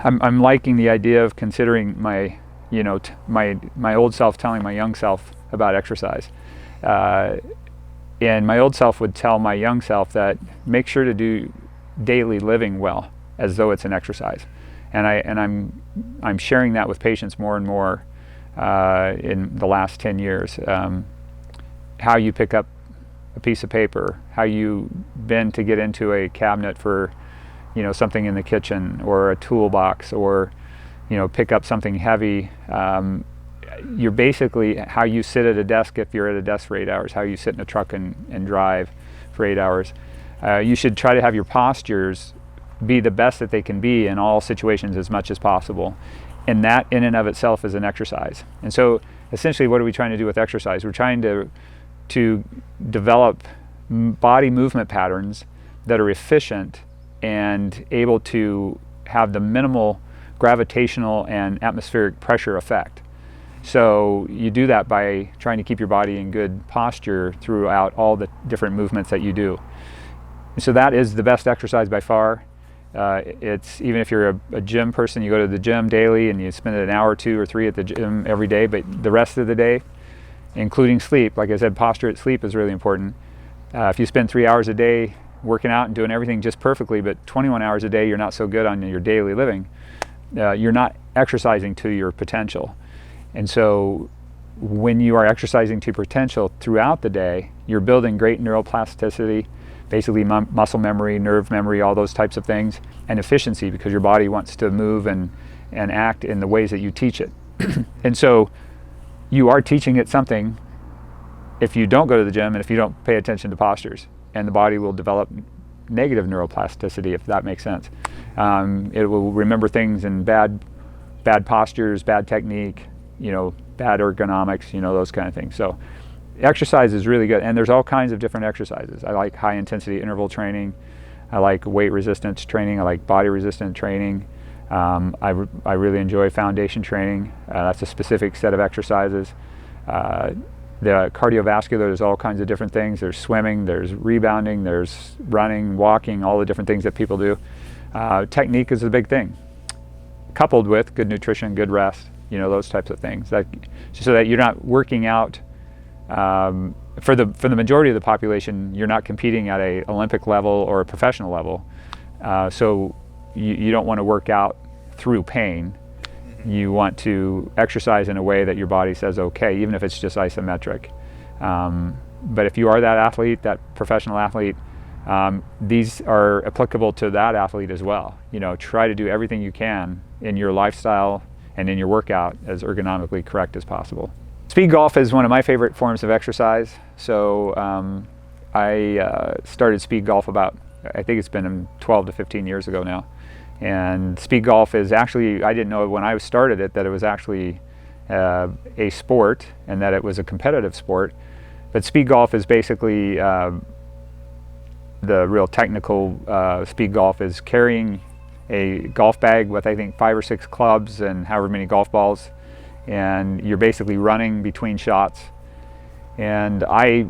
I'm liking the idea of considering my, my old self telling my young self about exercise. And my old self would tell my young self that make sure to do daily living well as though it's an exercise. And I'm sharing that with patients more and more in the last 10 years. How you pick up a piece of paper, how you bend to get into a cabinet for something in the kitchen, or a toolbox, or pick up something heavy. You're basically how you sit at a desk if you're at a desk for 8 hours, how you sit in a truck and drive for 8 hours. You should try to have your postures be the best that they can be in all situations as much as possible. And that in and of itself is an exercise. And so essentially what are we trying to do with exercise? We're trying to develop body movement patterns that are efficient and able to have the minimal gravitational and atmospheric pressure effect. So you do that by trying to keep your body in good posture throughout all the different movements that you do. So that is the best exercise by far. It's even if you're a gym person, you go to the gym daily and you spend an hour, 2 or 3 at the gym every day, but the rest of the day, including sleep, like I said, posture at sleep is really important. If you spend 3 hours a day working out and doing everything just perfectly, but 21 hours a day you're not so good on your daily living, you're not exercising to your potential. And so when you are exercising to potential throughout the day, you're building great neuroplasticity, basically muscle memory, nerve memory, all those types of things, and efficiency, because your body wants to move and act in the ways that you teach it. And so you are teaching it something if you don't go to the gym and if you don't pay attention to postures, and the body will develop negative neuroplasticity, if that makes sense. It will remember things in bad postures, bad technique, bad ergonomics, those kind of things. So exercise is really good, and there's all kinds of different exercises. I like high intensity interval training. I like weight resistance training. I like body resistant training. I really enjoy foundation training. That's a specific set of exercises. The cardiovascular, there's all kinds of different things. There's swimming, there's rebounding, there's running, walking, all the different things that people do. Technique is a big thing, coupled with good nutrition, good rest, those types of things. So that you're not working out. For the majority of the population, you're not competing at a Olympic level or a professional level. So you don't want to work out through pain. You want to exercise in a way that your body says okay, even if it's just isometric. But if you are that athlete, that professional athlete, these are applicable to that athlete as well. Try to do everything you can in your lifestyle and in your workout as ergonomically correct as possible. Speed golf is one of my favorite forms of exercise. So I started speed golf about, I think it's been 12 to 15 years ago now. And speed golf is actually, I didn't know when I started it that it was actually a sport and that it was a competitive sport. But speed golf is basically, the real technical speed golf is carrying a golf bag with I think 5 or 6 clubs and however many golf balls, and you're basically running between shots. And I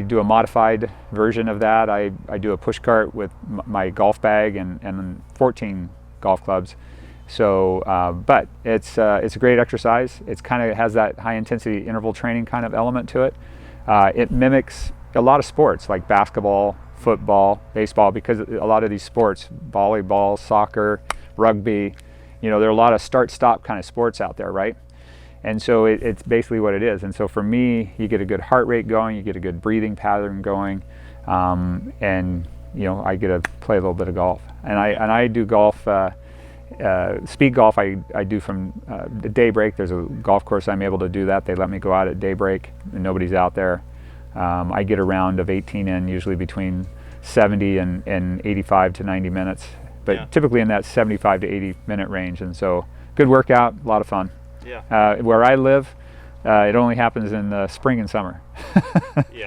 do a modified version of that. I do a push cart with my golf bag and 14 golf clubs. So, but it's a great exercise. It's kind of has that high intensity interval training kind of element to it. It mimics a lot of sports like basketball, football, baseball, because a lot of these sports, volleyball, soccer, rugby, there are a lot of start-stop kind of sports out there, right? And so it's basically what it is. And so for me, you get a good heart rate going, you get a good breathing pattern going, and I get to play a little bit of golf. And I do golf, speed golf. I do from daybreak. There's a golf course I'm able to do that. They let me go out at daybreak and nobody's out there. I get a round of 18 in, usually between 70 and 85 to 90 minutes, but typically in that 75 to 80 minute range. And so good workout, a lot of fun. Yeah. Where I live, it only happens in the spring and summer. Yeah.